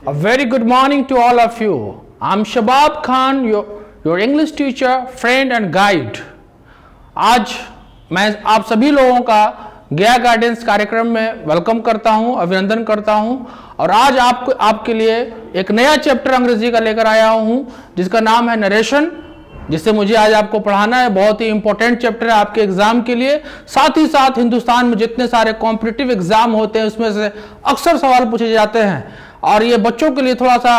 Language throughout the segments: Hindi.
A very good morning to all of you. I'm Shabab Khan, your English teacher, friend and guide. आज मैं आप सभी लोगों का गया गाइडेंस कार्यक्रम में वेलकम करता हूं, अभिनंदन करता हूं और आज आपके लिए एक नया चैप्टर अंग्रेजी का लेकर आया हूं जिसका नाम है नरेशन, जिससे मुझे आज आपको पढ़ाना है। बहुत ही इंपॉर्टेंट चैप्टर है आपके एग्जाम के लिए। साथ ही साथ हिंदुस्तान में जितने सारे कॉम्पिटिटिव एग्जाम होते हैं उसमें से अक्सर सवाल पूछे जाते हैं और ये बच्चों के लिए थोड़ा सा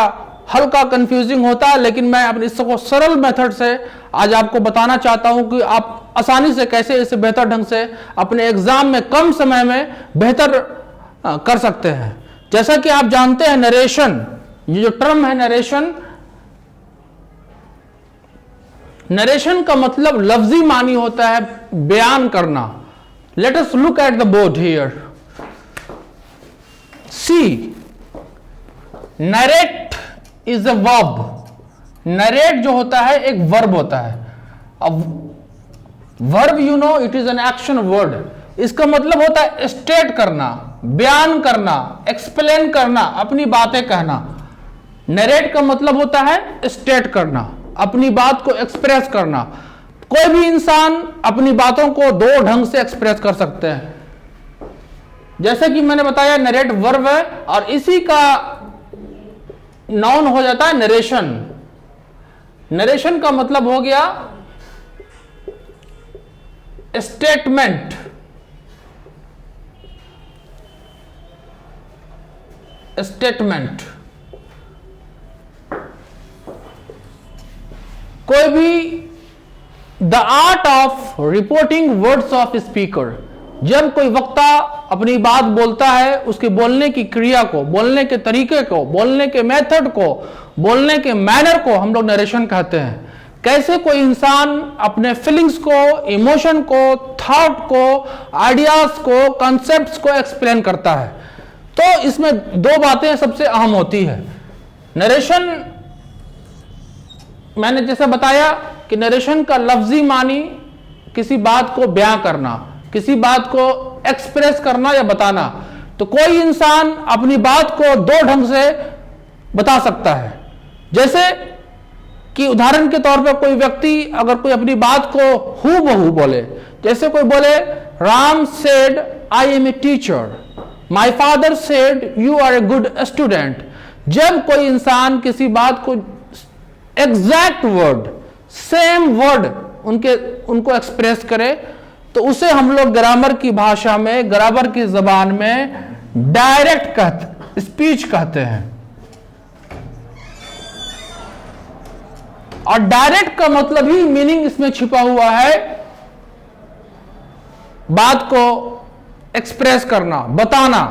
हल्का कंफ्यूजिंग होता है, लेकिन मैं अपने इसको सरल मेथड से आज आपको बताना चाहता हूं कि आप आसानी से कैसे इसे बेहतर ढंग से अपने एग्जाम में कम समय में बेहतर कर सकते हैं। जैसा कि आप जानते हैं नरेशन, ये जो टर्म है नरेशन का मतलब लफ्जी मानी होता है बयान करना। Let us look at the board here. See, narrate is a verb. Narrate जो होता है एक वर्ब होता है। अब verb you know it is an action word. इसका मतलब होता है स्टेट करना, बयान करना, एक्सप्लेन करना, अपनी बातें कहना। नरेट का मतलब होता है स्टेट करना, अपनी बात को एक्सप्रेस करना। कोई भी इंसान अपनी बातों को दो ढंग से एक्सप्रेस कर सकते हैं। जैसे कि मैंने बताया नरेट वर्ब है और इसी का नाउन हो जाता है नरेशन। नरेशन का मतलब हो गया स्टेटमेंट। स्टेटमेंट कोई भी the art of reporting words of speaker. जब कोई वक्ता अपनी बात बोलता है, उसके बोलने की क्रिया को, बोलने के तरीके को, बोलने के मेथड को, बोलने के मैनर को हम लोग नरेशन कहते हैं। कैसे कोई इंसान अपने फीलिंग्स को, इमोशन को, थॉट को, आइडियाज को, कॉन्सेप्ट्स को एक्सप्लेन करता है। तो इसमें दो बातें सबसे अहम होती है। नरेशन, मैंने जैसे बताया कि नरेशन का लफ्जी मानी किसी बात को बयां करना, किसी बात को एक्सप्रेस करना या बताना। तो कोई इंसान अपनी बात को दो ढंग से बता सकता है। जैसे कि उदाहरण के तौर पर कोई व्यक्ति अगर कोई अपनी बात को हूबहू बोले, जैसे कोई बोले Ram said I am a teacher, my father said you are a good student. जब कोई इंसान किसी बात को एग्जैक्ट वर्ड, सेम वर्ड उनको एक्सप्रेस करे तो उसे हम लोग ग्रामर की भाषा में, ग्रामर की जबान में डायरेक्ट स्पीच कहते हैं। और डायरेक्ट का मतलब ही मीनिंग इसमें छिपा हुआ है बात को एक्सप्रेस करना, बताना।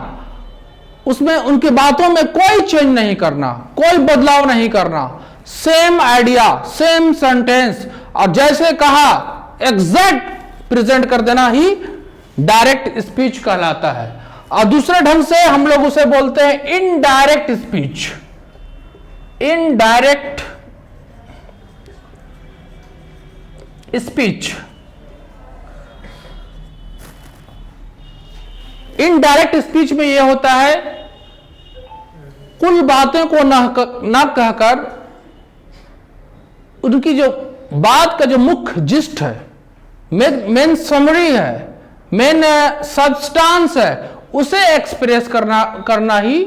उसमें उनकी बातों में कोई चेंज नहीं करना, कोई बदलाव नहीं करना। सेम आइडिया, सेम सेंटेंस और जैसे कहा एग्जैक्ट प्रेजेंट कर देना ही डायरेक्ट स्पीच कहलाता है। और दूसरे ढंग से हम लोग उसे बोलते हैं indirect speech. Indirect speech, indirect speech में यह होता है कुल बातें को ना कहकर उनकी जो बात का जो मुख्य जिस्ट है, मेन समरी है, मेन सब्सटेंस है, उसे एक्सप्रेस करना ही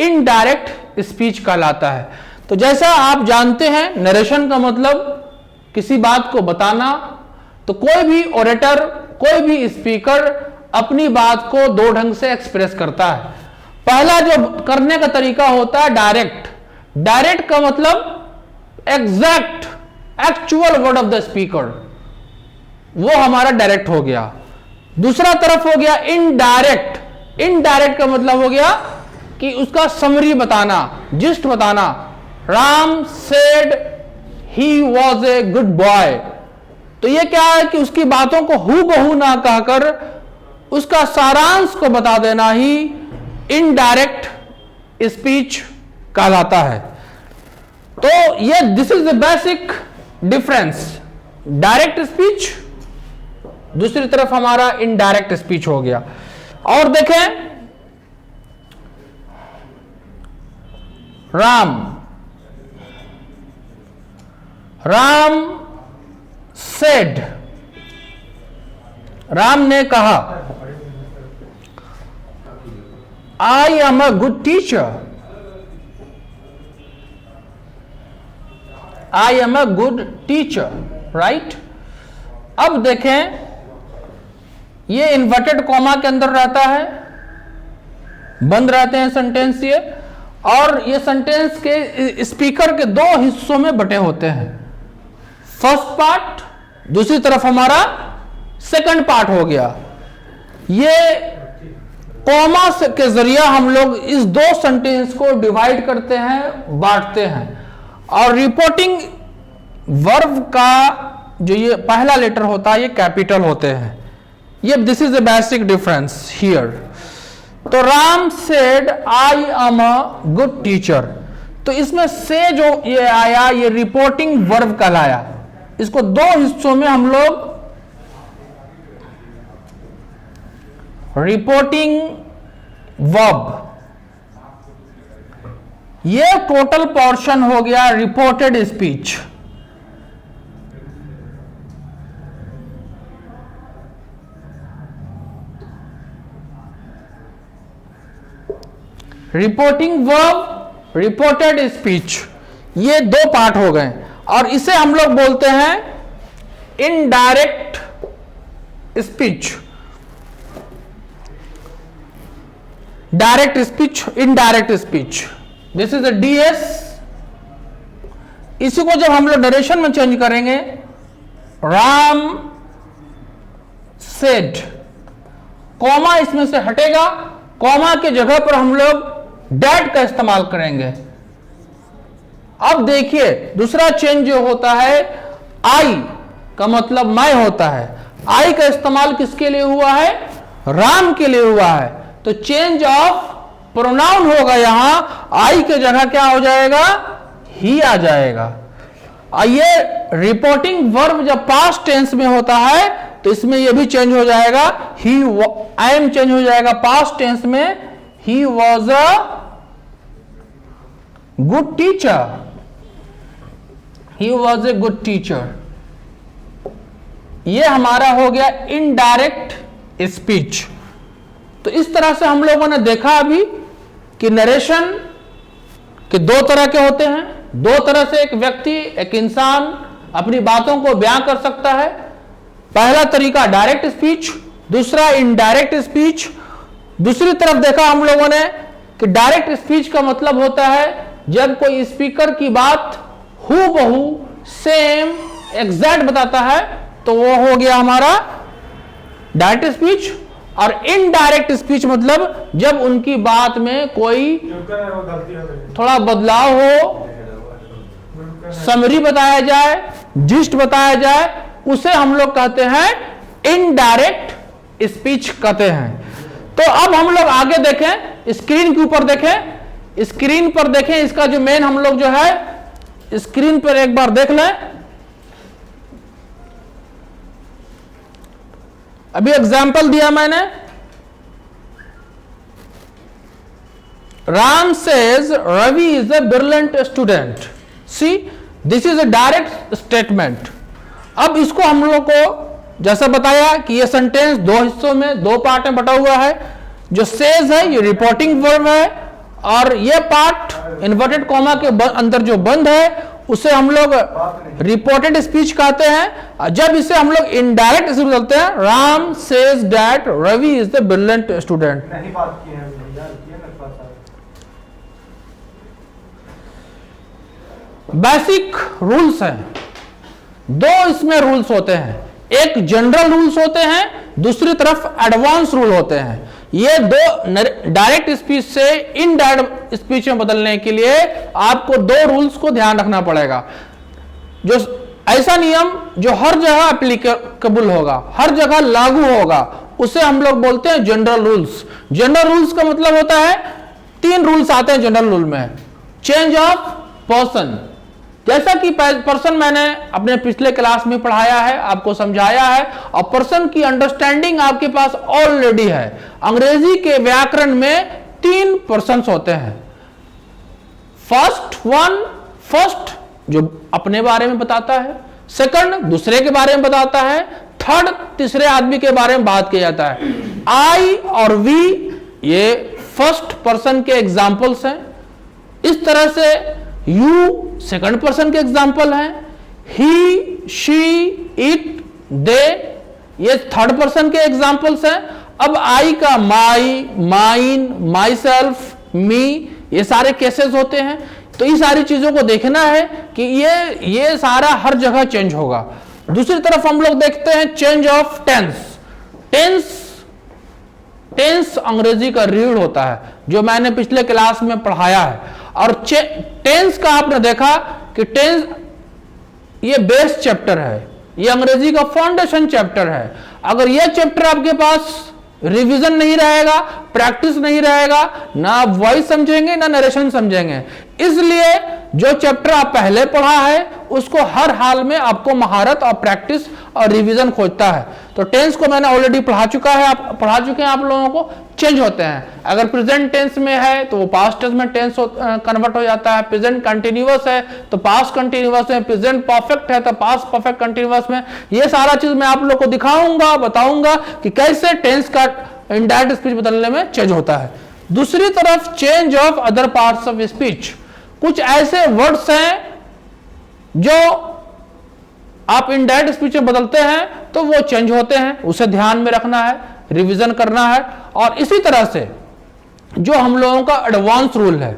इनडायरेक्ट स्पीच कहलाता है। तो जैसा आप जानते हैं नरेशन का मतलब किसी बात को बताना। तो कोई भी ओरेटर, कोई भी स्पीकर अपनी बात को दो ढंग से एक्सप्रेस करता है। पहला जो करने का तरीका होता है डायरेक्ट। डायरेक्ट का मतलब exact, actual word of the speaker, वो हमारा डायरेक्ट हो गया। दूसरा तरफ हो गया इनडायरेक्ट। इनडायरेक्ट का मतलब हो गया कि उसका समरी बताना, जिस्ट बताना। Ram said he was a good boy. तो ये क्या है कि उसकी बातों को हूबहू ना कहकर उसका सारांश को बता देना ही इनडायरेक्ट स्पीच कहलाता है। तो ये this is the basic difference. Direct speech, दूसरी तरफ हमारा इनडायरेक्ट स्पीच हो गया। और देखें राम सेड, राम ने कहा, आई am a good teacher, I am a good teacher, right. अब देखें, ये इन्वर्टेड कॉमा के अंदर रहता है, बंद रहते हैं सेंटेंस ये, और ये सेंटेंस के स्पीकर के दो हिस्सों में बटे होते हैं, फर्स्ट पार्ट, दूसरी तरफ हमारा सेकंड पार्ट हो गया। ये कॉमा के जरिए हम लोग इस दो सेंटेंस को डिवाइड करते हैं, बांटते हैं, और रिपोर्टिंग वर्ब का जो ये पहला लेटर होता है ये कैपिटल होते हैं। ये this is the basic difference here. तो Ram said I am a good teacher, तो इसमें से जो ये आया ये रिपोर्टिंग वर्ब कहलाया। इसको दो हिस्सों में हम लोग रिपोर्टिंग वर्ब, ये टोटल पोर्शन हो गया reported speech. Reporting verb, reported speech, ये दो पार्ट हो गए, और इसे हम लोग बोलते हैं indirect speech. Direct speech, indirect speech, this is a DS. इसी को जब हम लोग नरेशन में चेंज करेंगे, राम सेड, कॉमा इसमें से हटेगा, कॉमा के जगह पर हम लोग डैट का इस्तेमाल करेंगे। अब देखिए दूसरा चेंज जो होता है, आई का मतलब मैं होता है, आई का इस्तेमाल किसके लिए हुआ है? राम के लिए हुआ है। तो चेंज ऑफ प्रोनाउन होगा, यहां आई के जगह क्या हो जाएगा? ही आ जाएगा। ये रिपोर्टिंग वर्ब जब पास्ट टेंस में होता है तो इसमें यह भी चेंज हो जाएगा, ही, आई एम चेंज हो जाएगा पास्ट टेंस में, he was a good teacher, he was a good teacher. यह हमारा हो गया इनडायरेक्ट स्पीच। तो इस तरह से हम लोगों ने देखा अभी कि नरेशन के दो तरह के होते हैं। दो तरह से एक व्यक्ति, एक इंसान अपनी बातों को बयां कर सकता है। पहला तरीका डायरेक्ट स्पीच, दूसरा इनडायरेक्ट स्पीच। दूसरी तरफ देखा हम लोगों ने कि डायरेक्ट स्पीच का मतलब होता है जब कोई स्पीकर की बात हूबहू सेम एग्जैक्ट बताता है तो वो हो गया हमारा डायरेक्ट स्पीच। और इनडायरेक्ट स्पीच मतलब जब उनकी बात में कोई थोड़ा बदलाव हो, समरी बताया जाए, जिस्ट बताया जाए, उसे हम लोग कहते हैं इनडायरेक्ट स्पीच कहते हैं। तो अब हम लोग आगे देखें, स्क्रीन के ऊपर देखें, स्क्रीन पर देखें, इसका जो मेन हम लोग जो है स्क्रीन पर एक बार देख लें। अभी एग्जाम्पल दिया मैंने, Ram says Ravi is a brilliant student. See, this is a direct statement. अब इसको हम लोग को जैसा बताया कि ये सेंटेंस दो हिस्सों में, दो पार्ट में बटा हुआ है। जो सेज है ये रिपोर्टिंग वर्ब है, और ये पार्ट इन्वर्टेड कॉमा के अंदर जो बंद है उसे हम लोग रिपोर्टेड स्पीच कहते हैं। जब इसे हम लोग इनडायरेक्ट स्पीच बोलते हैं, Ram says that Ravi is the brilliant student. Basic rules हैं, दो इसमें रूल्स होते हैं, एक जनरल रूल्स होते हैं, दूसरी तरफ एडवांस रूल होते हैं। ये दो डायरेक्ट स्पीच से इनडायरेक्ट स्पीच में बदलने के लिए आपको दो रूल्स को ध्यान रखना पड़ेगा। जो ऐसा नियम जो हर जगह एप्लीकेबल होगा, हर जगह लागू होगा, उसे हम लोग बोलते हैं जनरल रूल्स। जनरल रूल्स का मतलब होता है तीन रूल्स आते हैं जनरल रूल में। चेंज ऑफ पर्सन, जैसा कि पर्सन मैंने अपने पिछले क्लास में पढ़ाया है, आपको समझाया है, और पर्सन की अंडरस्टैंडिंग आपके पास ऑलरेडी है। अंग्रेजी के व्याकरण में तीन पर्सन्स होते हैं, फर्स्ट जो अपने बारे में बताता है, सेकंड दूसरे के बारे में बताता है, थर्ड तीसरे आदमी के बारे में बात किया जाता है। आई और वी ये फर्स्ट पर्सन के एग्जाम्पल्स हैं। इस तरह से यू सेकंड पर्सन के एग्जाम्पल हैं, ही शी इट दे ये थर्ड पर्सन के एग्जाम्पल्स हैं। अब आई का माई, माइन, माई सेल्फ, मी ये सारे केसेस होते हैं। तो ये सारी चीजों को देखना है कि ये सारा हर जगह चेंज होगा। दूसरी तरफ हम लोग देखते हैं चेंज ऑफ टेंस। टेंस अंग्रेजी का रीढ़ होता है जो मैंने पिछले क्लास में पढ़ाया है। और टेंस का आपने देखा कि टेंस ये बेस चैप्टर है, ये अंग्रेजी का फाउंडेशन चैप्टर है। अगर ये चैप्टर आपके पास रिवीजन नहीं रहेगा, प्रैक्टिस नहीं रहेगा, ना आप वॉइस समझेंगे ना नरेशन समझेंगे। इसलिए जो चैप्टर आप पहले पढ़ा है उसको हर हाल में आपको महारत और प्रैक्टिस और रिवीजन खोजता है। तो टेंस को मैंने ऑलरेडी पढ़ा चुके हैं आप लोगों को। चेंज होते हैं, अगर प्रेजेंट टेंस में है तो वो पास्ट टेंस में टेंस कन्वर्ट हो जाता है। प्रेजेंट कंटिन्यूअस है तो पास्ट कंटिन्यूअस में, प्रेजेंट परफेक्ट है तो पास्ट परफेक्ट कंटिन्यूअस में। ये सारा चीज मैं आप लोग को दिखाऊंगा, बताऊंगा कि कैसे टेंस का इनडायरेक्ट स्पीच बदलने में चेंज होता है। दूसरी तरफ change of other parts of speech, कुछ ऐसे वर्ड्स हैं जो आप इनडायरेक्ट स्पीच में बदलते हैं तो वो चेंज होते हैं, उसे ध्यान में रखना है, रिवीजन करना है। और इसी तरह से जो हम लोगों का एडवांस रूल है,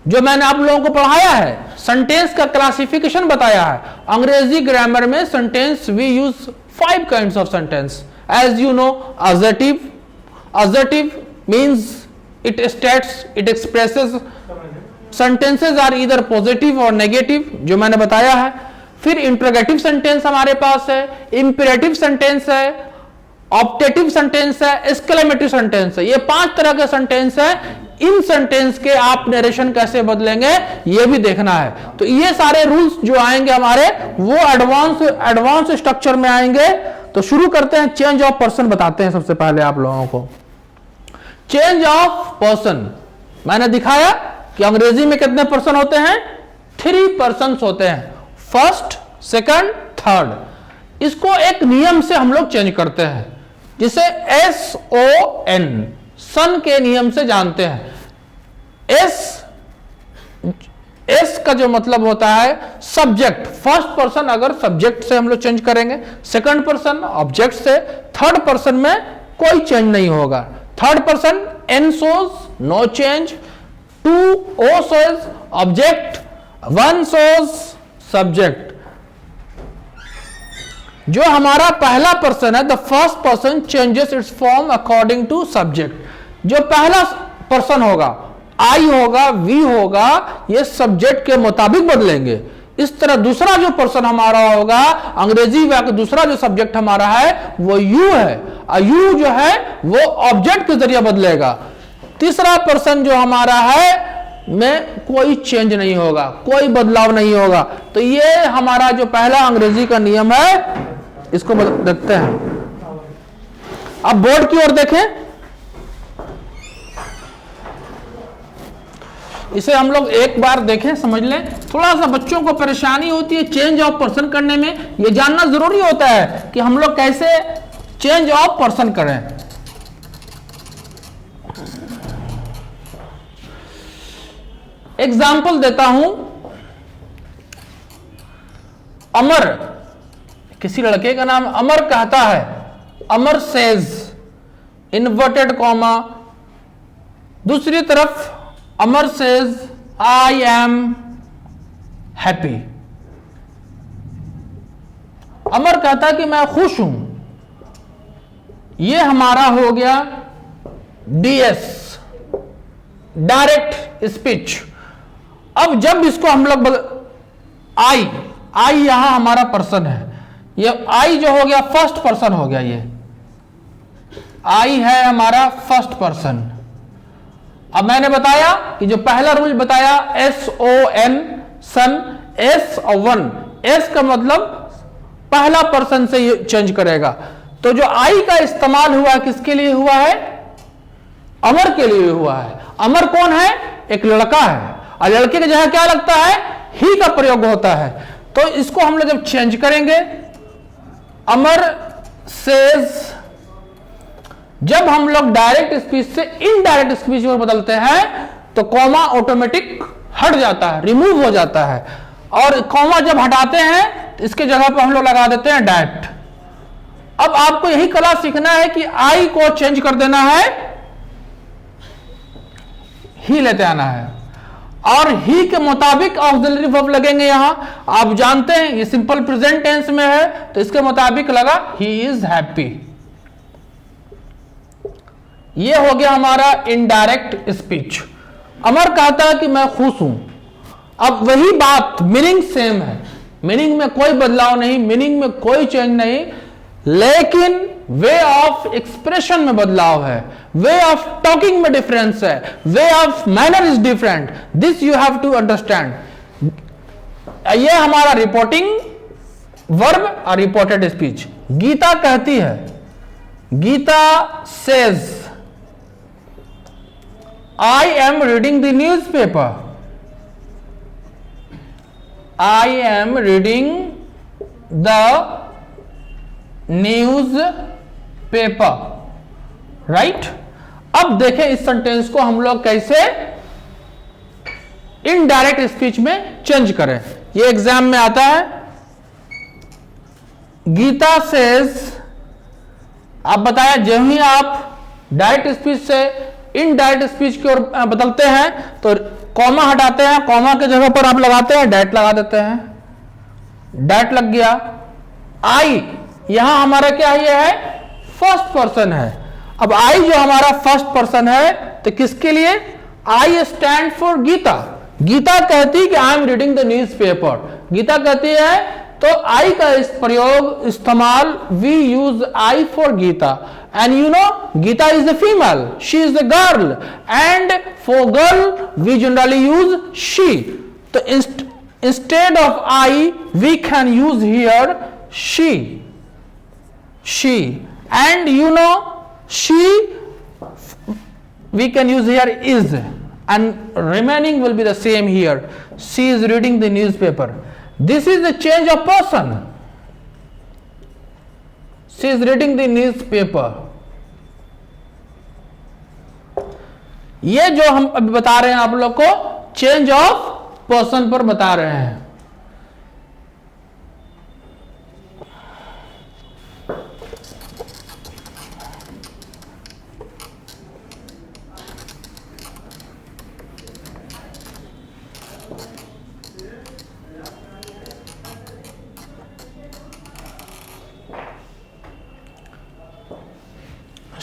जो मैंने आप लोगों को पढ़ाया है, सेंटेंस का क्लासिफिकेशन बताया है। अंग्रेजी ग्रामर में sentence we use 5 kinds of sentence, as you know. assertive means it states, it expresses, sentences are either positive or negative जो मैंने बताया है। फिर इंटरोगेटिव सेंटेंस हमारे पास है, इंपेरेटिव सेंटेंस है, ऑप्टेटिव सेंटेंस है, एक्सक्लेमेटिव सेंटेंस है। ये 5 तरह के सेंटेंस है। इन सेंटेंस के आप नरेशन कैसे बदलेंगे ये भी देखना है। तो ये सारे रूल्स जो आएंगे हमारे वो एडवांस स्ट्रक्चर में आएंगे। तो शुरू करते हैं, चेंज ऑफ पर्सन बताते हैं सबसे पहले आप लोगों को। चेंज ऑफ पर्सन मैंने दिखाया कि अंग्रेजी में कितने पर्सन होते हैं, 3 पर्सन्स होते हैं, फर्स्ट, सेकंड, थर्ड। इसको एक नियम से हम लोग चेंज करते हैं जिसे SON सन के नियम से जानते हैं। एस का जो मतलब होता है सब्जेक्ट, फर्स्ट पर्सन अगर सब्जेक्ट से हम लोग चेंज करेंगे, सेकंड पर्सन ऑब्जेक्ट से, थर्ड पर्सन में कोई चेंज नहीं होगा। Third person N shows no change, 2 O shows object, 1 shows subject. जो हमारा पहला पर्सन है, the first person changes its form according to subject. जो पहला पर्सन होगा, आई होगा, वी होगा, ये सब्जेक्ट के मुताबिक बदलेंगे। इस तरह दूसरा जो पर्सन हमारा होगा, अंग्रेजी का दूसरा जो सब्जेक्ट हमारा है वो यू है, और यू जो है वो ऑब्जेक्ट के जरिए बदलेगा। तीसरा पर्सन जो हमारा है में कोई चेंज नहीं होगा, कोई बदलाव नहीं होगा। तो ये हमारा जो पहला अंग्रेजी का नियम है, इसको देखते हैं। अब बोर्ड की ओर देखें, इसे हम लोग एक बार देखें, समझ लें। थोड़ा सा बच्चों को परेशानी होती है चेंज ऑफ पर्सन करने में, यह जानना जरूरी होता है कि हम लोग कैसे चेंज ऑफ पर्सन करें। एग्जाम्पल देता हूं, अमर, किसी लड़के का नाम अमर कहता है, अमर सेज, इन्वर्टेड कॉमा, दूसरी तरफ अमर सेज आई एम हैप्पी। अमर कहता है कि मैं खुश हूं। यह हमारा हो गया DS, डायरेक्ट स्पीच। अब जब इसको हम लोग आई यहां हमारा पर्सन है, ये आई जो हो गया फर्स्ट पर्सन हो गया, ये आई है हमारा फर्स्ट पर्सन। अब मैंने बताया कि जो पहला रूल बताया SON सन, S और 1, S का मतलब पहला पर्सन से ये चेंज करेगा। तो जो आई का इस्तेमाल हुआ किसके लिए हुआ है, अमर के लिए हुआ है। अमर कौन है, एक लड़का है, और लड़के की जगह क्या लगता है, ही का प्रयोग होता है। तो इसको हम लोग जब चेंज करेंगे, अमर सेज, जब हम लोग डायरेक्ट स्पीच से इनडायरेक्ट स्पीच में बदलते हैं तो कॉमा ऑटोमेटिक हट जाता है, रिमूव हो जाता है, और कॉमा जब हटाते हैं तो इसके जगह पर हम लोग लगा देते हैं डैट। अब आपको यही कला सीखना है कि आई को चेंज कर देना है, ही लेते आना है, और ही के मुताबिक ऑक्सिलरी वर्ब लगेंगे। यहां आप जानते हैं ये सिंपल प्रेजेंट टेंस में है, तो इसके मुताबिक लगा ही इज हैप्पी। ये हो गया हमारा इनडायरेक्ट स्पीच। अमर कहता है कि मैं खुश हूं। अब वही बात, मीनिंग सेम है, मीनिंग में कोई बदलाव नहीं, मीनिंग में कोई चेंज नहीं, लेकिन वे ऑफ एक्सप्रेशन में बदलाव है, वे ऑफ टॉकिंग में डिफरेंस है, way of manner is different. This you have to understand. ये हमारा रिपोर्टिंग वर्ब और रिपोर्टेड स्पीच। गीता कहती है, Gita says I am reading the newspaper, I am reading the newspaper, right. अब देखें इस सेंटेंस को हम लोग कैसे इनडायरेक्ट स्पीच में चेंज करें। ये एग्जाम में आता है, गीता सेज, आप बताया जब ही आप डायरेक्ट स्पीच से इनडायरेक्ट स्पीच की ओर बदलते हैं तो कॉमा हटाते हैं, कॉमा के जगह पर आप लगाते हैं डैट लगा देते हैं, डैट लग गया। आई यहां हमारा क्या ये है, फर्स्ट पर्सन है। अब आई जो हमारा फर्स्ट पर्सन है तो किसके लिए, I stand for Gita. Gita कहती है कि I am reading the newspaper, Gita कहती है, तो आई का इस प्रयोग इस्तेमाल, we use I for Gita, and you know Gita is the female, she is the girl, and for girl we generally use she. तो instead of I we can use here she, she, and you know she we can use here is, and remaining will be the same here. She is reading the newspaper. This is the change of person. She is reading the newspaper. ये जो हम अभी बता रहे हैं आप लोग को, चेंज ऑफ पर्सन पर बता रहे हैं।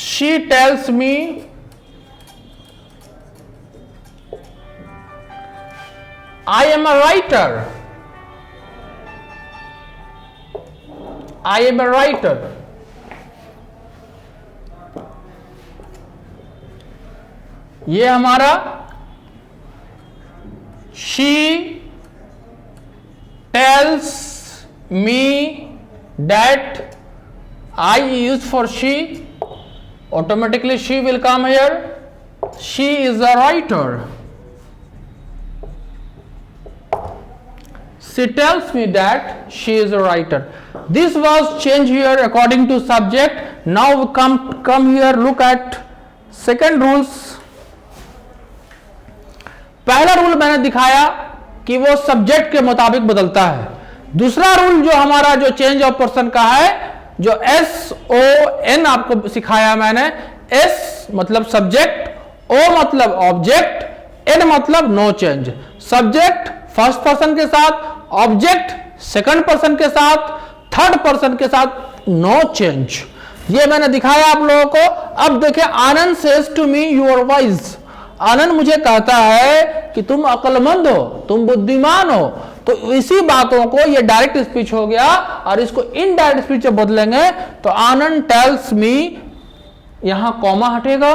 She tells me I am a writer. I am a writer. ये हमारा she tells me that I use for she. Automatically she will come here. She is a writer. She tells me that she is a writer. This was changed here according to subject. Now we come here, look at second rules. पहला रूल मैंने दिखाया कि वो सब्जेक्ट के मुताबिक बदलता है। दूसरा रूल जो हमारा जो चेंज ऑफ पर्सन का है, जो SON आपको सिखाया मैंने, S मतलब सब्जेक्ट, O मतलब ऑब्जेक्ट, N मतलब no change. Subject first person के साथ, ऑब्जेक्ट सेकंड पर्सन के साथ, थर्ड पर्सन के साथ नो चेंज। ये मैंने दिखाया आप लोगों को। अब देखिए, Anand says to me you are wise. Anand मुझे कहता है कि तुम अक्लमंद हो, तुम बुद्धिमान हो। तो इसी बातों को ये डायरेक्ट स्पीच हो गया, और इसको इनडायरेक्ट स्पीच में बदलेंगे तो आनंद टेल्स मी, यहां कॉमा हटेगा,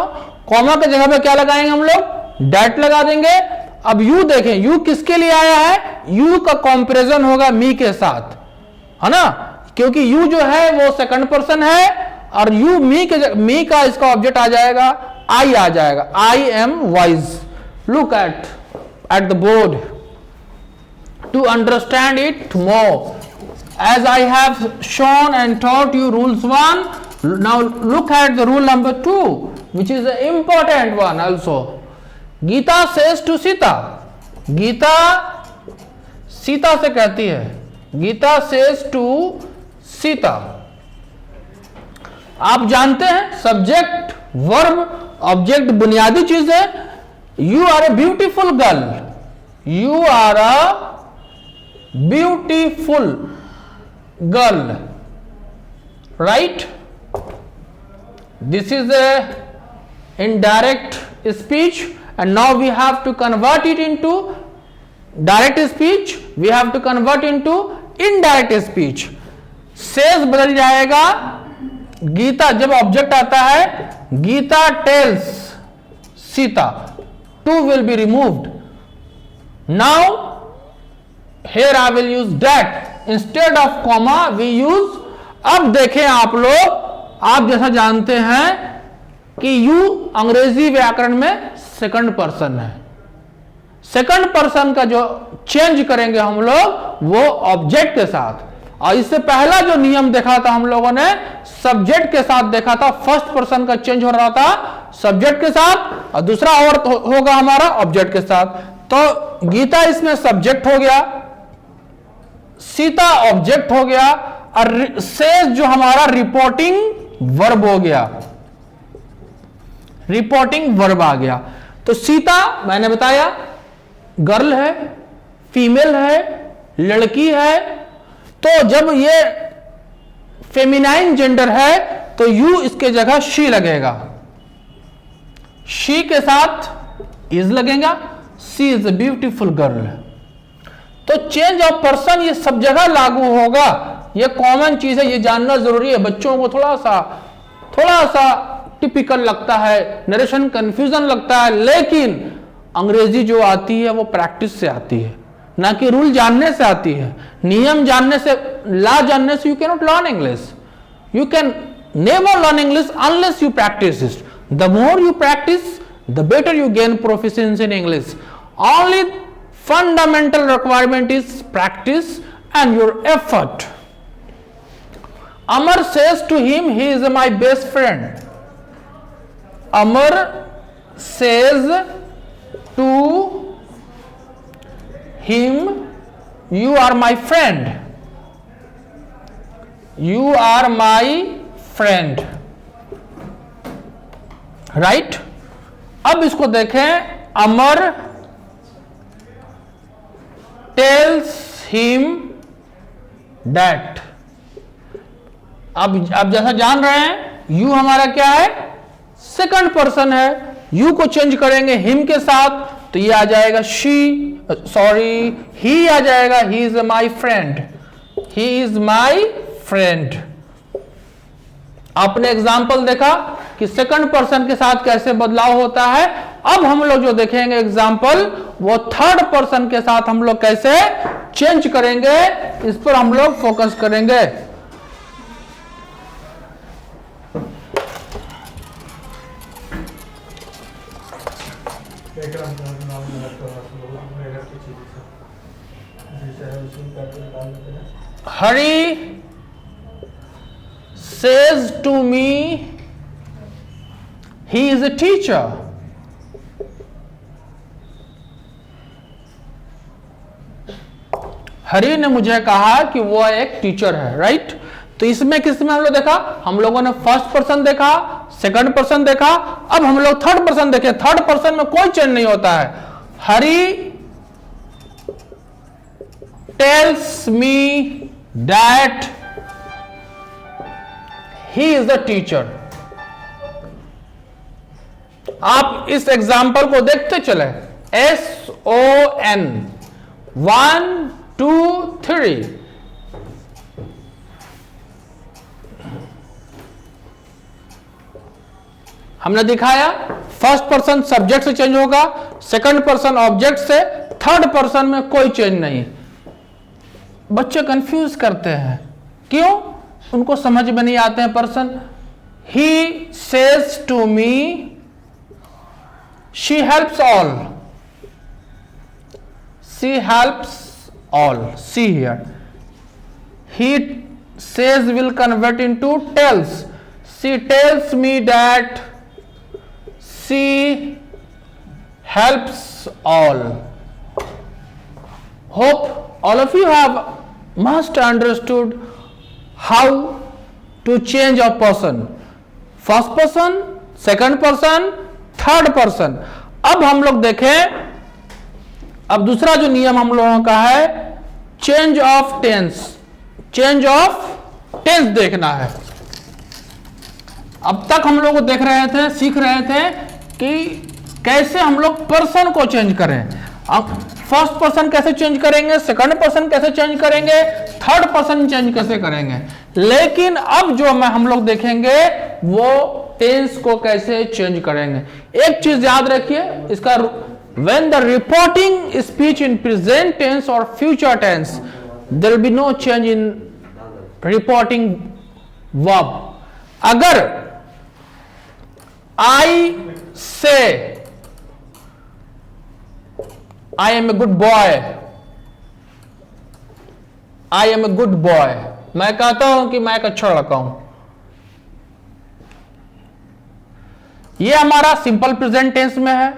कॉमा के जगह पे क्या लगाएंगे हम लोग, डैट लगा देंगे। अब यू देखें, यू किसके लिए आया है, यू का कंपैरिजन होगा मी के साथ, है ना, क्योंकि यू जो है वो सेकंड पर्सन है, और यू मी का इसका ऑब्जेक्ट आ जाएगा, आई आ जाएगा, I am wise. Look at, at the board to understand it more. As I have shown and taught you rules 1, now look at the rule number 2, which is an important one also. Gita says to Sita, Gita Sita से कहती है, गीता says to सीता. आप जानते हैं सब्जेक्ट वर्ब ऑब्जेक्ट बुनियादी चीज है. You are a beautiful girl, you are a beautiful girl, right. This is a indirect speech and now we have to convert it into direct speech, we have to convert into indirect speech. says बदल जाएगा, गीता जब ऑब्जेक्ट आता है, Gita tells Sita, to will be removed. now here I will use that instead of comma we use. अब देखें आप लोग, आप जैसा जानते हैं कि यू अंग्रेजी व्याकरण में सेकंड पर्सन है. सेकंड पर्सन का जो चेंज करेंगे हम लोग वो ऑब्जेक्ट के साथ. और इससे पहला जो नियम देखा था हम लोगों ने सब्जेक्ट के साथ देखा था. फर्स्ट पर्सन का चेंज हो रहा था सब्जेक्ट के साथ और दूसरा और होगा हमारा ऑब्जेक्ट के साथ. तो गीता इसमें सब्जेक्ट हो गया, सीता ऑब्जेक्ट हो गया और सेज जो हमारा रिपोर्टिंग वर्ब हो गया, रिपोर्टिंग वर्ब आ गया. तो सीता मैंने बताया गर्ल है, फीमेल है, लड़की है. तो जब ये फेमिनाइन जेंडर है तो यू इसके जगह शी लगेगा, शी के साथ इज लगेगा. सी इज अ ब्यूटीफुल गर्ल. तो चेंज ऑफ पर्सन ये सब जगह लागू होगा. ये कॉमन चीज है, ये जानना जरूरी है. बच्चों को थोड़ा सा टिपिकल लगता है, नरेशन कंफ्यूजन लगता है, लेकिन अंग्रेजी जो आती है वो प्रैक्टिस से आती है, ना कि रूल जानने से आती है. नियम जानने से, लॉ जानने से you can not learn English. You can never learn English unless you practice it. The more you practice the better you gain proficiency in English. Only fundamental requirement is practice and your effort. Amar says to him he is my best friend. Amar says to him, you are my friend. You are my friend. Right? अब इसको देखें. Amar tells him that. अब जैसा जान रहे हैं, you हमारा क्या है, सेकंड पर्सन है. यू को चेंज करेंगे हिम के साथ तो ये आ जाएगा शी, सॉरी ही आ जाएगा. ही is my friend, he is my friend. आपने एग्जाम्पल देखा कि सेकंड पर्सन के साथ कैसे बदलाव होता है. अब हम लोग जो देखेंगे एग्जाम्पल वो थर्ड पर्सन के साथ हम लोग कैसे चेंज करेंगे, इस पर हम लोग फोकस करेंगे. Hari says to me he is a teacher. हरी ने मुझे कहा कि वो एक टीचर है. राइट. तो इसमें किसमें हम लोग देखा, हम लोगों ने फर्स्ट पर्सन देखा, सेकंड पर्सन देखा, अब हम लोग थर्ड पर्सन देखे. थर्ड पर्सन में कोई चेंज नहीं होता है. Hari tells me that he is the teacher. आप इस एग्जाम्पल को देखते चले. SON 1 2 3. हमने दिखाया फर्स्ट पर्सन सब्जेक्ट से चेंज होगा, सेकंड पर्सन ऑब्जेक्ट से, थर्ड पर्सन में कोई चेंज नहीं. बच्चे कंफ्यूज करते हैं, क्यों? उनको समझ में नहीं आते हैं person. He says to me she helps all. she helps all. See here, he says will convert into tells. She tells me that she helps all. Hope all of you have must understood how to change a person. First person, second person, third person. अब हम लोग देखें, अब दूसरा जो नियम हम लोगों का है change of tense. Change of tense देखना है. अब तक हम लोग देख रहे थे, सीख रहे थे कि कैसे हम लोग पर्सन को चेंज करें. अब फर्स्ट पर्सन कैसे चेंज करेंगे, सेकंड पर्सन कैसे चेंज करेंगे, थर्ड पर्सन चेंज कैसे करेंगे. लेकिन अब जो हम लोग देखेंगे वो टेंस को कैसे चेंज करेंगे. एक चीज याद रखिए इसका, when the reporting speech in present tense or future tense, there will be no change in reporting verb. अगर I say I am a good boy, I am a good boy, मैं कहता हूं कि मैं एक अच्छा लड़का हूं. यह हमारा सिंपल प्रेजेंट टेंस में है.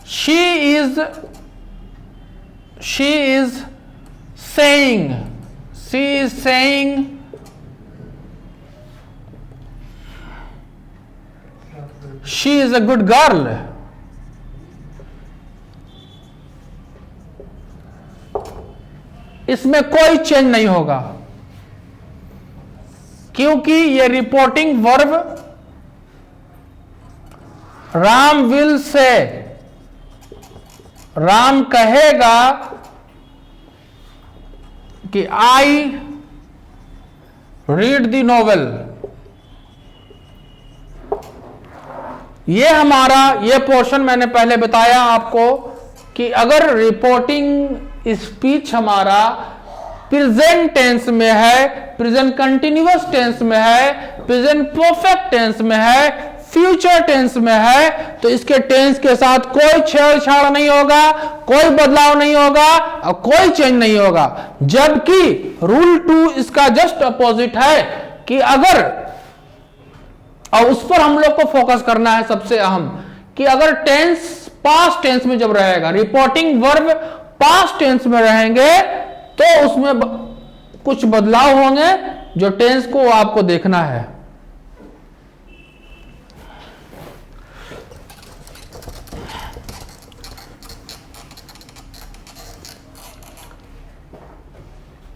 she is saying she is a good girl. इसमें कोई चेंज नहीं होगा क्योंकि ये reporting verb Ram will say, Ram कहेगा कि आई रीड द नोवेल. ये हमारा ये पोर्शन मैंने पहले बताया आपको कि अगर रिपोर्टिंग स्पीच हमारा प्रेजेंट टेंस में है, प्रेजेंट कंटिन्यूअस टेंस में है, प्रेजेंट परफेक्ट टेंस में है, फ्यूचर टेंस में है, तो इसके टेंस के साथ कोई छेड़छाड़ नहीं होगा, कोई बदलाव नहीं होगा और कोई चेंज नहीं होगा. जबकि रूल 2 इसका जस्ट अपोजिट है कि अगर, और उस पर हम लोग को फोकस करना है सबसे अहम, कि अगर टेंस पास्ट टेंस में जब रहेगा, रिपोर्टिंग वर्ब पास्ट टेंस में रहेंगे तो उसमें कुछ बदलाव होंगे जो टेंस को आपको देखना है.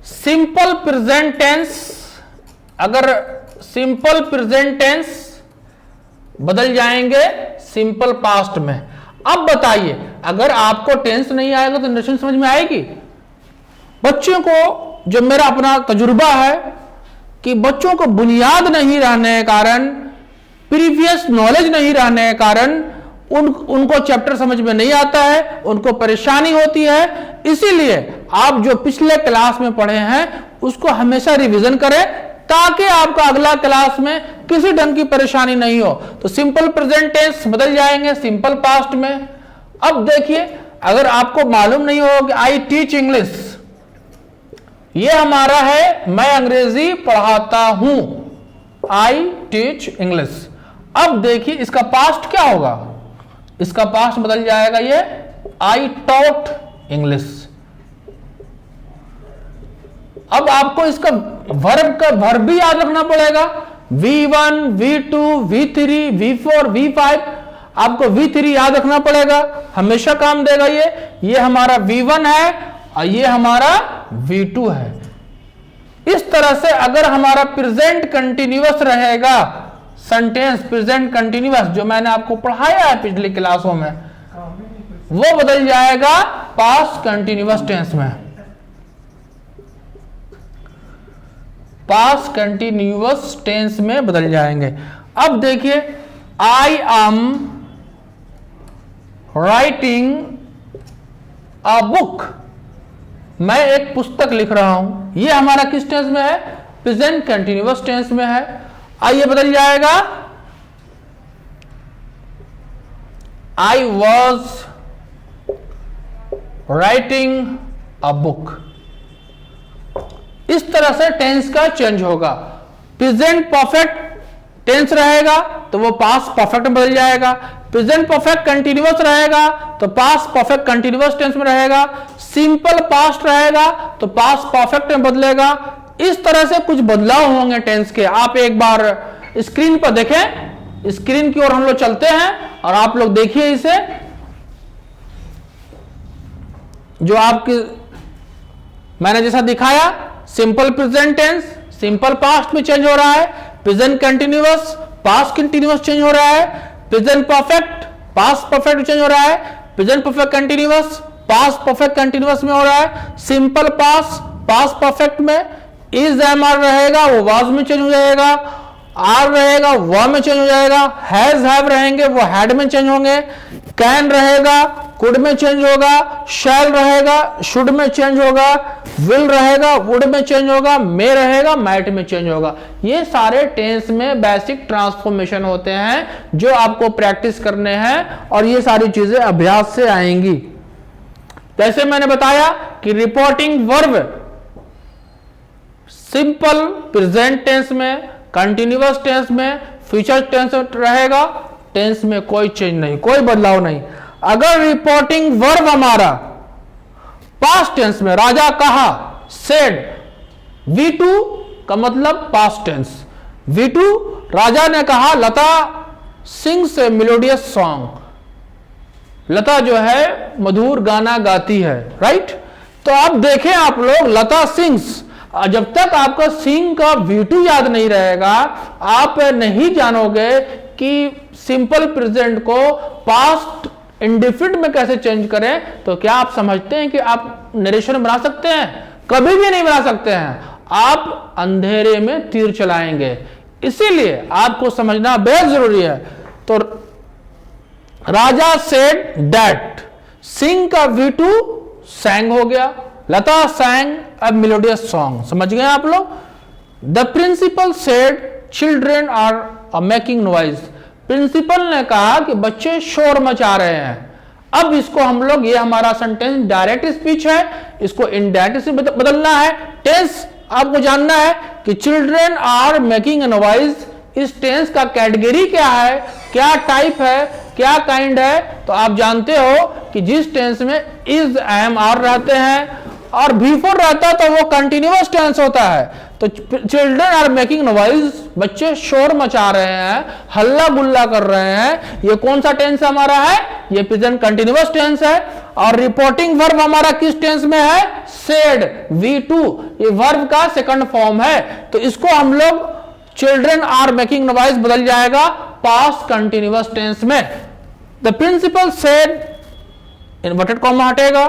सिंपल प्रेजेंट टेंस, अगर सिंपल प्रेजेंट टेंस बदल जाएंगे सिंपल पास्ट में. अब बताइए अगर आपको टेंस नहीं आएगा तो नरेशन समझ में आएगी? बच्चों को, जो मेरा अपना तजुर्बा है कि बच्चों को बुनियाद नहीं रहने के कारण, प्रीवियस नॉलेज नहीं रहने के कारण उनको चैप्टर समझ में नहीं आता है, उनको परेशानी होती है. इसीलिए आप जो पिछले क्लास में पढ़े हैं उसको हमेशा रिवीजन करें ताकि आपका अगला क्लास में किसी ढंग की परेशानी नहीं हो. तो सिंपल प्रेजेंट टेंस बदल जाएंगे सिंपल पास्ट में. अब देखिए अगर आपको मालूम नहीं हो कि आई टीच इंग्लिश, ये हमारा है मैं अंग्रेजी पढ़ाता हूं, आई टीच इंग्लिश. अब देखिए इसका पास्ट क्या होगा, इसका पास्ट बदल जाएगा ये आई टॉट इंग्लिश. अब आपको इसका वर्ब भी याद रखना पड़ेगा. V1, V2, V3, V4, V5, आपको V3 याद रखना पड़ेगा, हमेशा काम देगा. ये हमारा V1 है और ये हमारा V2 है. इस तरह से अगर हमारा प्रेजेंट कंटिन्यूअस रहेगा, सेंटेंस प्रेजेंट कंटिन्यूअस जो मैंने आपको पढ़ाया है पिछली क्लासों में, वो बदल जाएगा पास्ट कंटिन्यूअस टेंस में. पास्ट कंटिन्यूअस टेंस में बदल जाएंगे. अब देखिए I am writing a book, मैं एक पुस्तक लिख रहा हूं. ये हमारा किस टेंस में है, प्रेजेंट कंटिन्यूअस टेंस में है. आइए बदल जाएगा I was writing a book. इस तरह से टेंस का चेंज होगा। प्रेजेंट परफेक्ट टेंस रहेगा तो वो पास्ट परफेक्ट में बदल जाएगा। प्रेजेंट परफेक्ट कंटिन्यूअस रहेगा तो पास्ट परफेक्ट कंटिन्यूअस टेंस में रहेगा। सिंपल पास्ट रहेगा तो पास्ट परफेक्ट में बदलेगा। इस तरह से कुछ बदलाव होंगे टेंस के। आप एक बार स्क्रीन पर देखें, स्क्रीन की ओर हम लोग चलते हैं और आप लोग देखिए इसे, जो आपकी मैंने जैसा दिखाया। Simple present tense simple past में चेंज हो रहा है, present continuous past continuous change हो रहा है, present perfect past perfect change हो रहा है, present perfect continuous past perfect continuous में हो रहा है, सिंपल पास्ट परफेक्ट में इज एम आर रहेगा वो वाज में चेंज हो जाएगा, आर रहेगा व में चेंज हो जाएगा, हैज हैव रहेंगे वो हैड में चेंज होंगे, कैन रहेगा कुड में चेंज होगा, शैल रहेगा शुड में चेंज होगा, विल रहेगा वुड में चेंज होगा, मे रहेगा माइट में चेंज होगा। ये सारे टेंस में बेसिक ट्रांसफॉर्मेशन होते हैं जो आपको प्रैक्टिस करने हैं और ये सारी चीजें अभ्यास से आएंगी। जैसे मैंने बताया कि reporting verb simple present tense में, कंटिन्यूअस टेंस में, फ्यूचर टेंस रहेगा। टेंस में कोई चेंज नहीं, कोई बदलाव नहीं। अगर रिपोर्टिंग वर्ब हमारा पास्ट टेंस में, राजा कहा सेड, V2 का मतलब पास्ट टेंस, V2 राजा ने कहा लता सिंग्स ए मेलोडियस सॉन्ग, लता जो है मधुर गाना गाती है, राइट। तो अब देखें आप लोग लता सिंग्स, जब तक आपका सिंग का V2 याद नहीं रहेगा आप नहीं जानोगे कि सिंपल प्रेजेंट को पास्ट इंडिफिनिट में कैसे चेंज करें। तो क्या आप समझते हैं कि आप नरेशन बना सकते हैं? कभी भी नहीं बना सकते हैं। आप अंधेरे में तीर चलाएंगे, इसीलिए आपको समझना बेहद जरूरी है। तो राजा सेड दैट, सिंग का V2 सैंग हो गया, लता सैंग अ मेलोडियस सॉन्ग। समझ गए आप लोग? The principal said children are making noise, principal ने कहा कि बच्चे शोर मचा रहे हैं। अब इसको हम लोग, ये हमारा सेंटेंस डायरेक्ट स्पीच है, इसको इनडायरेक्ट से बदलना है। टेंस आपको जानना है कि children are making a noise, इस टेंस का कैटेगरी क्या है, क्या टाइप है, क्या काइंड है। तो आप जानते हो कि जिस टेंस में इज एम आर रहते हैं और बिफोर रहता है तो वो कंटिन्यूअस टेंस होता है। तो चिल्ड्रन आर मेकिंग नॉइज, बच्चे शोर मचा रहे हैं, हल्ला गुल्ला कर रहे हैं। ये कौन सा टेंस हमारा है? ये प्रेजेंट कंटिन्यूअस टेंस है। और रिपोर्टिंग वर्ब हमारा किस टेंस में है? सेड, V2, ये वर्ब का सेकंड फॉर्म है। तो इसको हम लोग चिल्ड्रन आर मेकिंग नॉइज बदल जाएगा पास्ट कंटिन्यूअस टेंस में। The principal said, inverted comma हटेगा,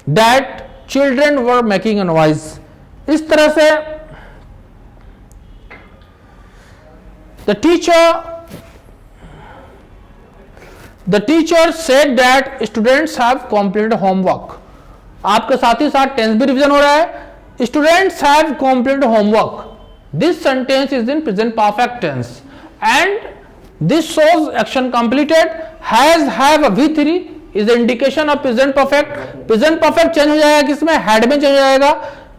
that children were making a noise. इस तरह से the teacher said that students have completed homework. आपके साथ ही साथ टेंस भी रिवीजन हो रहा है। Students have completed homework, this sentence is in present perfect tense and this shows action completed. Has have V3 is indication of present perfect. Present perfect change हो जाएगा किसमें? हैड में चेंज हो जाएगा।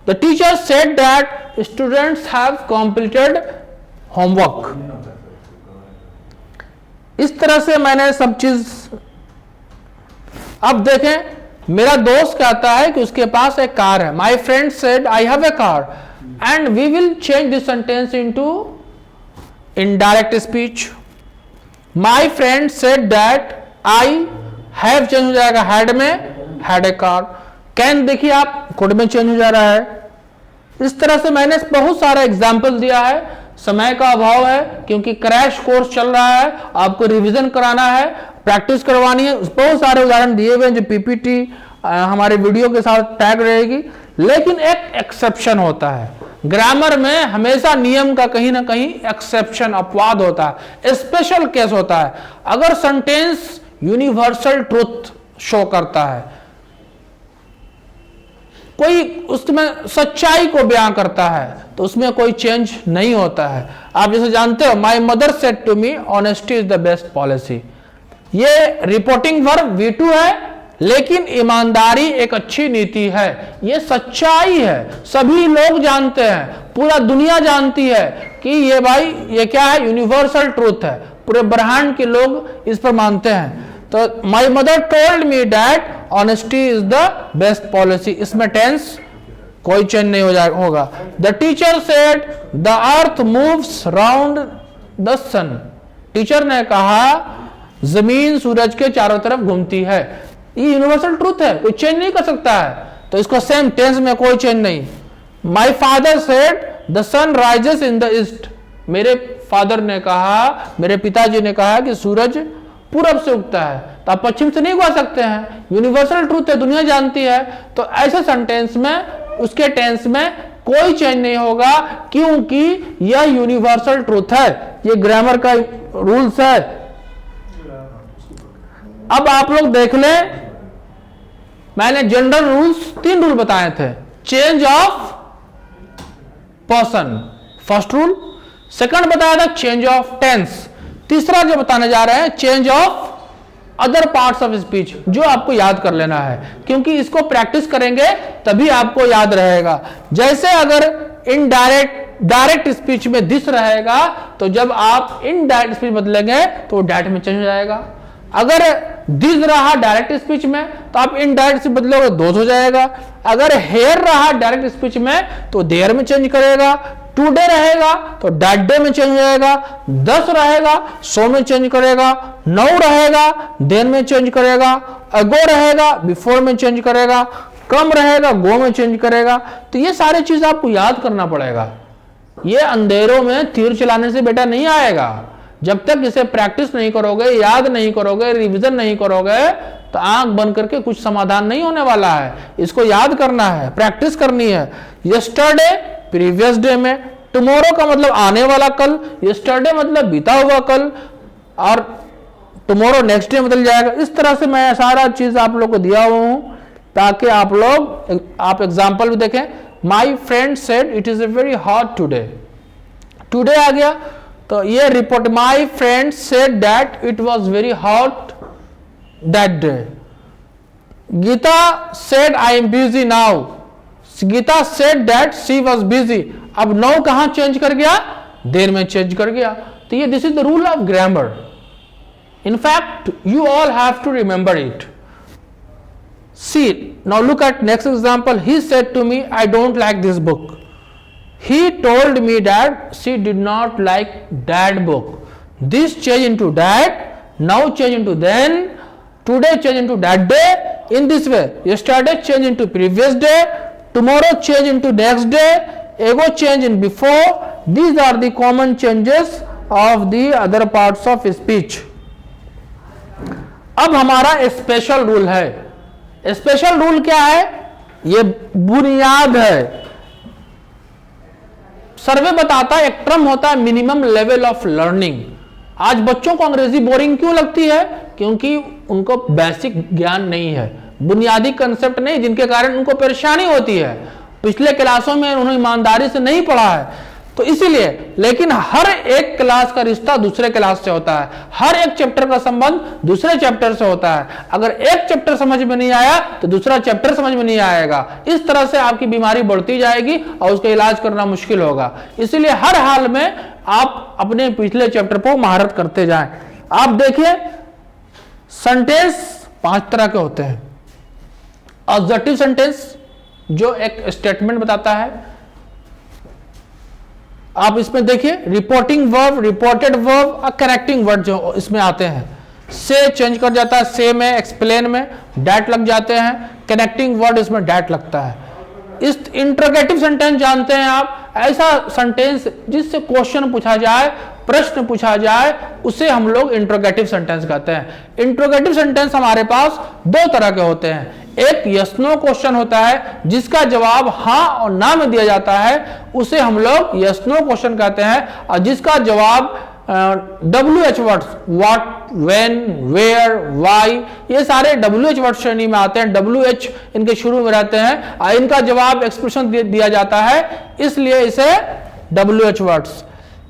The teacher said that students have completed homework. इस तरह से मैंने सब चीज। अब देखें, मेरा दोस्त कहता है कि उसके पास एक कार है। My friend said I have a car and we will change this sentence into indirect speech. My friend said that I have change हो जाएगा हैड में, हैड ए कार। कैन देखिए आप, कुड में चेंज हो जा रहा है। इस तरह से मैंने बहुत सारा एग्जाम्पल दिया है। समय का अभाव है क्योंकि क्रैश कोर्स चल रहा है, आपको रिवीजन कराना है, प्रैक्टिस करवानी है। बहुत सारे उदाहरण दिए हुए हैं जो PPT हमारे वीडियो के साथ टैग रहेगी। लेकिन एक एक्सेप्शन होता है, ग्रामर में हमेशा नियम का कहीं ना कहीं एक्सेप्शन, अपवाद होता है, स्पेशल केस होता है। अगर सेंटेंस यूनिवर्सल ट्रुथ शो करता है, कोई उसमें सच्चाई को बयां करता है, तो उसमें कोई चेंज नहीं होता है। आप जैसे जानते हो, my mother said to me honesty is the best policy. ये रिपोर्टिंग वर्ब V2 है, लेकिन ईमानदारी एक अच्छी नीति है, ये सच्चाई है, सभी लोग जानते हैं, पूरा दुनिया जानती है कि ये भाई ये क्या है, यूनिवर्सल ट्रूथ है, पूरे ब्रह्मांड के लोग इस पर मानते हैं। तो my mother told me that honesty is the best policy, इसमें टेंस कोई चेंज नहीं होगा। The teacher said the earth moves round the sun, teacher ने कहा जमीन सूरज के चारों तरफ घूमती है, ये यूनिवर्सल ट्रूथ है, कोई चेंज नहीं कर सकता है, तो इसको सेम टेंस में कोई चेंज नहीं। My father said the sun rises in the east, मेरे फादर ने कहा, मेरे पिताजी ने कहा कि सूरज पूरब से उगता है, तो आप पश्चिम से नहीं उगा सकते हैं, यूनिवर्सल ट्रूथ है, दुनिया जानती है। तो ऐसे सेंटेंस में उसके टेंस में कोई चेंज नहीं होगा, क्योंकि यह यूनिवर्सल ट्रूथ है, ये ग्रामर का रूल्स है। अब आप लोग देख लें, मैंने जनरल रूल्स 3 रूल बताए थे, change of person first rule, second बताया था चेंज ऑफ टेंस, तीसरा जो बताने जा रहे हैं change of other parts of speech, जो आपको याद कर लेना है, क्योंकि इसको प्रैक्टिस करेंगे तभी आपको याद रहेगा। जैसे अगर डायरेक्ट स्पीच में दिस रहेगा, तो जब आप इनडायरेक्ट स्पीच बदलेंगे तो डायरेक्ट में चेंज हो जाएगा। अगर दिस रहा डायरेक्ट स्पीच में तो आप इनडायरेक्ट से बदलोगे दोस हो जाएगा। अगर हेयर रहा डायरेक्ट स्पीच में तो देयर में चेंज करेगा, टुडे रहेगा तो दैट डे में चेंज हो जाएगा, 10 रहेगा 100 में चेंज करेगा, 9 रहेगा देन में चेंज करेगा, अगो रहेगा बिफोर में चेंज करेगा, कम रहेगा गो में चेंज करेगा। तो ये सारी चीज आपको याद करना पड़ेगा, ये अंधेरों में तीर चलाने से बेटा नहीं आएगा। जब तक इसे प्रैक्टिस नहीं करोगे, याद नहीं करोगे, रिवीजन नहीं करोगे, तो आंख बंद करके कुछ समाधान नहीं होने वाला है। इसको याद करना है, प्रैक्टिस करनी है। यस्टरडे प्रीवियस डे में, टुमारो का मतलब आने वाला कल, यस्टरडे मतलब बीता हुआ कल, और टुमारो नेक्स्ट डे बदल जाएगा। इस तरह से मैं सारा चीज आप लोग को दिया हुआ हूं, ताकि आप एग्जाम्पल भी देखें। My friend said it is a very hot today, today आ गया तो ये रिपोर्ट, my friend said that it was very hot that day. Gita said I am busy now, Gita said that she was busy. अब नाउ कहां चेंज कर गया, देर में चेंज कर गया। तो ये this is the rule of grammar. In fact, you all have to remember it. See, now look at next example. He said to me, I don't like this book. He told me that she did not like that book. This change into that, now change into then, today change into that day, in this way. Yesterday change into previous day, tomorrow change into next day, ago change in before. These are the common changes of the other parts of speech. अब हमारा स्पेशल रूल है। स्पेशल रूल क्या है, ये बुनियाद है। सर्वे बताता है, एक टर्म होता है मिनिमम लेवल ऑफ लर्निंग। आज बच्चों को अंग्रेजी बोरिंग क्यों लगती है, क्योंकि उनको बेसिक ज्ञान नहीं है, बुनियादी कंसेप्ट नहीं, जिनके कारण उनको परेशानी होती है। पिछले क्लासों में उन्होंने ईमानदारी से नहीं पढ़ा है, तो इसीलिए। लेकिन हर एक क्लास का रिश्ता दूसरे क्लास से होता है, हर एक चैप्टर का संबंध दूसरे चैप्टर से होता है। अगर एक चैप्टर समझ में नहीं आया तो दूसरा चैप्टर समझ में नहीं आएगा। इस तरह से आपकी बीमारी बढ़ती जाएगी और उसका इलाज करना मुश्किल होगा। इसीलिए हर हाल में आप अपने पिछले चैप्टर पर महारत करते जाएं। आप देखिए, सेंटेंस 5 तरह के होते हैं। ऑब्जेक्टिव सेंटेंस जो एक स्टेटमेंट बताता है, आप इसमें देखिए रिपोर्टिंग वर्ब, रिपोर्टेड वर्ब और कनेक्टिंग वर्ड जो इसमें आते हैं। से चेंज कर जाता है, से में, एक्सप्लेन में डैट लग जाते हैं, कनेक्टिंग वर्ड इसमें डैट लगता है। इस इंटरोगेटिव सेंटेंस जानते हैं आप, ऐसा सेंटेंस जिससे क्वेश्चन पूछा जाए, प्रश्न पूछा जाए, उसे हम लोग इंटरोगेटिव सेंटेंस कहते हैं। इंटरोगेटिव सेंटेंस हमारे पास 2 तरह के होते हैं। एक यस नो क्वेश्चन होता है, जिसका जवाब हाँ और ना में दिया जाता है, उसे हम लोग यस नो क्वेश्चन कहते हैं। और जिसका जवाब WH words, what, when, where, why, ये सारे WH वर्ड श्रेणी में आते हैं। WH इनके शुरू में रहते हैं और इनका जवाब एक्सप्रेशन दिया जाता है, इसलिए इसे WH वर्ड्स।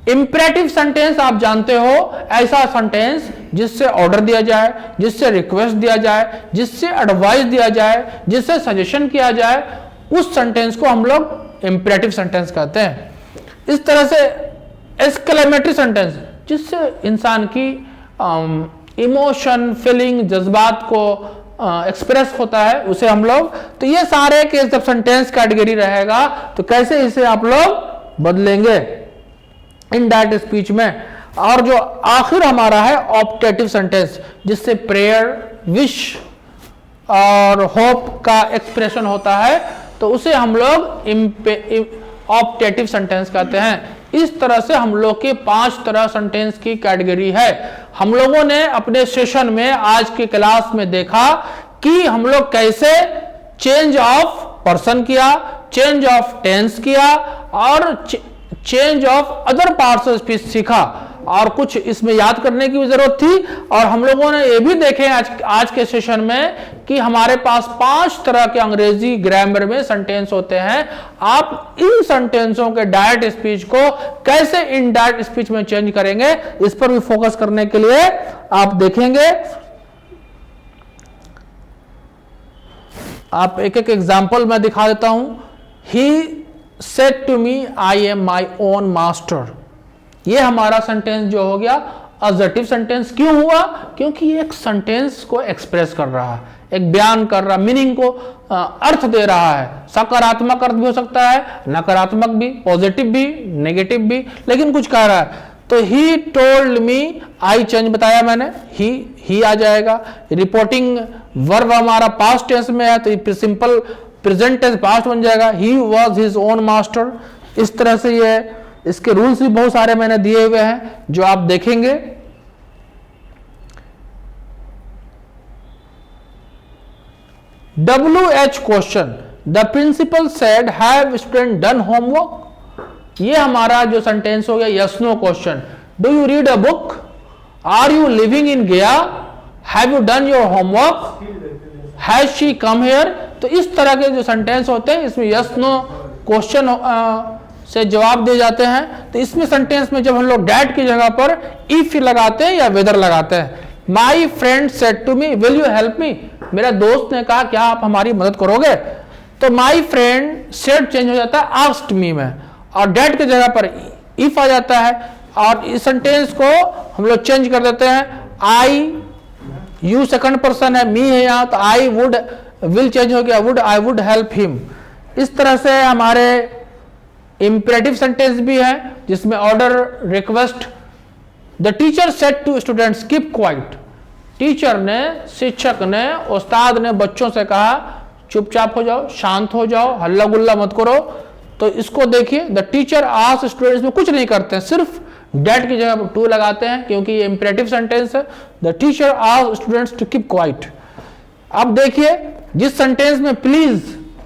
इंपरेटिव सेंटेंस आप जानते हो, ऐसा सेंटेंस जिससे ऑर्डर दिया जाए, जिससे रिक्वेस्ट दिया जाए, जिससे एडवाइस दिया जाए, जिससे सजेशन किया जाए, उस सेंटेंस को हम लोग इंपरेटिव सेंटेंस कहते हैं। इस तरह से एक्सक्लेमेटरी सेंटेंस, जिससे इंसान की इमोशन, फीलिंग, जज्बात को एक्सप्रेस होता है, उसे हम लोग, तो ये सारे के जब सेंटेंस कैटेगरी रहेगा तो कैसे इसे आप लोग बदलेंगे इनडायरेक्ट स्पीच में। और जो आखिर हमारा है ऑप्टेटिव सेंटेंस, जिससे प्रेयर, विश और होप का एक्सप्रेशन होता है, तो उसे हम लोग ऑप्टेटिव सेंटेंस कहते हैं। इस तरह से हम लोग के 5 तरह सेंटेंस की कैटेगरी है। हम लोगों ने अपने सेशन में आज के क्लास में देखा कि हम लोग कैसे चेंज ऑफ पर्सन किया, चेंज ऑफ टेंस किया और change of other parts of speech सीखा, और कुछ इसमें याद करने की भी जरूरत थी। और हम लोगों ने ये भी देखे आज के सेशन में कि हमारे पास 5 तरह के अंग्रेजी ग्रामर में सेंटेंस होते हैं। आप इन सेंटेंसों के डायरेक्ट स्पीच को कैसे इनडायरेक्ट स्पीच में चेंज करेंगे, इस पर भी फोकस करने के लिए आप देखेंगे। आप एक एक एग्जाम्पल मैं दिखा देता हूं। He said to me I am my own master, ये हमारा सेंटेंस जो हो गया अजर्टिव सेंटेंस। क्यों हुआ? क्योंकि ये एक सेंटेंस को एक्सप्रेस कर रहा है, एक बयान कर रहा, मीनिंग को अर्थ दे रहा है। सकारात्मक अर्थ भी हो सकता है, नकारात्मक भी, पॉजिटिव भी, नेगेटिव भी, लेकिन कुछ कह रहा है। तो he told me, I change बताया मैंने, ही आ जाएगा। रिपोर्टिंग वर्ब हमारा पास्ट टेंस में है, तो सिंपल प्रेजेंट टेंस पास्ट बन जाएगा, he was his own master. इस तरह से ये, इसके रूल्स भी बहुत सारे मैंने दिए हुए हैं जो आप देखेंगे। WH question, the principal said have student done homework, ये हमारा जो सेंटेंस हो गया yes no question. Do you read a book, are you living in Gaya, have you done your homework, has she come here. तो इस तरह के जो सेंटेंस होते हैं इसमें यस नो क्वेश्चन से जवाब दिए जाते हैं। तो इसमें सेंटेंस में जब हम लोग डैट की जगह पर इफ लगाते हैं या वेदर लगाते हैं। My friend said to me will you help me, मेरा दोस्त ने कहा क्या आप हमारी मदद करोगे। तो माई फ्रेंड सेड चेंज हो जाता है आस्क्ड मी में, और डैट की जगह पर इफ आ जाता है। और इस सेंटेंस को हम लोग चेंज कर देते हैं, आई, यू सेकंड पर्सन है, मी है यहाँ, तो आई वुड, विल चेंज हो गया would, I would help him. इस तरह से हमारे इंपरेटिव सेंटेंस भी है जिसमें order, request. The teacher said to students keep quiet, teacher ने, शिक्षक ने, उस्ताद ने बच्चों से कहा चुपचाप हो जाओ, शांत हो जाओ, हल्ला गुल्ला मत करो। तो इसको देखिए, द टीचर आस्क्ड स्टूडेंट्स में कुछ नहीं करते हैं, सिर्फ डेट की जगह पर टू लगाते हैं क्योंकि ये इंपरेटिव सेंटेंस है। The teacher asked students to keep quiet. अब देखिए, जिस सेंटेंस में प्लीज,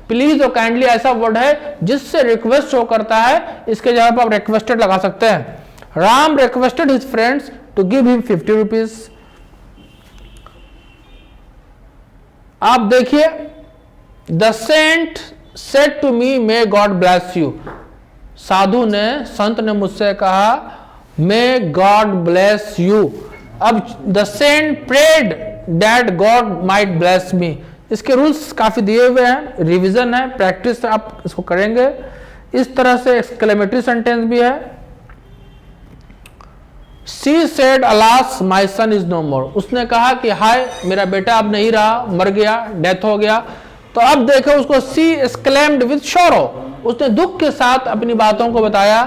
प्लीज और काइंडली ऐसा वर्ड है जिससे रिक्वेस्ट शो करता है, इसके जगह पर आप रिक्वेस्टेड लगा सकते हैं। Ram requested his friends to give him 50 rupees. आप देखिए, the saint said to me may God bless you, साधु ने, संत ने मुझसे कहा मे गॉड ब्लेस यू। अब the saint prayed that God might bless me. इसके रूल्स काफी दिए हुए हैं, रिवीजन है, प्रैक्टिस आप इसको करेंगे। इस तरह से एक्सक्लेमेटरी सेंटेंस भी है। She said alas my son is no more, उसने कहा कि हाय मेरा बेटा अब नहीं रहा, मर गया, डेथ हो गया। तो अब देखो उसको, सी एक्सक्लेम्ड विद शोरो, उसने दुख के साथ अपनी बातों को बताया।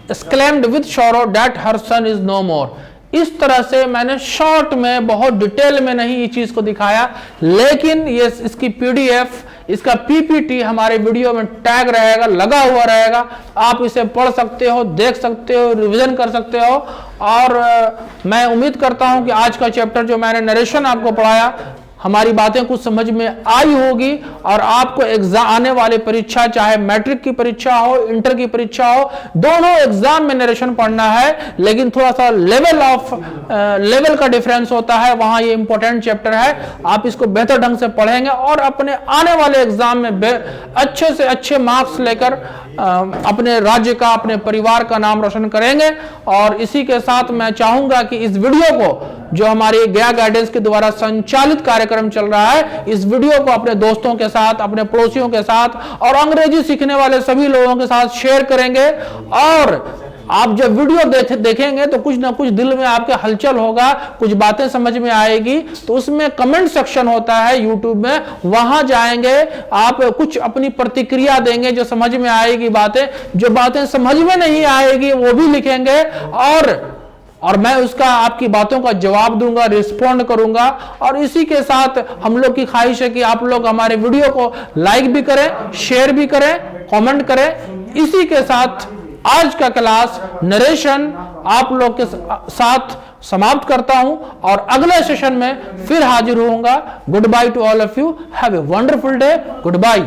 Exclaimed with sorrow that her son is no more. इस तरह से मैंने शॉर्ट में, बहुत डिटेल में नहीं ये चीज को दिखाया, लेकिन ये इसकी पीडीएफ, इसका पीपीटी हमारे वीडियो में टैग रहेगा, लगा हुआ रहेगा। आप इसे पढ़ सकते हो, देख सकते हो, रिवीजन कर सकते हो। और मैं उम्मीद करता हूं कि आज का चैप्टर जो मैंने नरेशन आपको पढ़ाया, हमारी बातें कुछ समझ में आई होगी और आपको एग्जाम, आने वाली परीक्षा, चाहे मैट्रिक की परीक्षा हो, इंटर की परीक्षा हो, दोनों एग्जाम में नरेशन पढ़ना है। लेकिन थोड़ा सा लेवल का डिफरेंस होता है, वहां ये इंपॉर्टेंट चैप्टर है। आप इसको बेहतर ढंग से पढ़ेंगे और अपने आने वाले एग्जाम में अच्छे से अच्छे मार्क्स लेकर अपने राज्य का, अपने परिवार का नाम रोशन करेंगे। और इसी के साथ मैं चाहूंगा कि इस वीडियो को, जो हमारी गया गाइडेंस के द्वारा संचालित कार्यक्रम चल रहा है, इस वीडियो को अपने दोस्तों के साथ, अपने पड़ोसियों के साथ और अंग्रेजी सीखने वाले सभी लोगों के साथ शेयर करेंगे। और आप जब वीडियो देखेंगे तो कुछ ना कुछ दिल में आपके हलचल होगा, कुछ बातें समझ में आएगी। तो उसमें कमेंट सेक्शन होता है यूट्यूब में, वहां जाएंगे, आप कुछ अपनी प्रतिक्रिया देंगे, जो समझ में आएगी बातें, जो बातें समझ में नहीं आएगी वो भी लिखेंगे और मैं उसका, आपकी बातों का जवाब दूंगा, रिस्पॉन्ड करूंगा। और इसी के साथ हम लोग की ख्वाहिश है कि आप लोग हमारे वीडियो को लाइक भी करें, शेयर भी करें, कमेंट करें। इसी के साथ आज का क्लास नरेशन आप लोग के साथ समाप्त करता हूं और अगले सेशन में फिर हाजिर होऊंगा। Goodbye to all of you, have a wonderful day, good bye.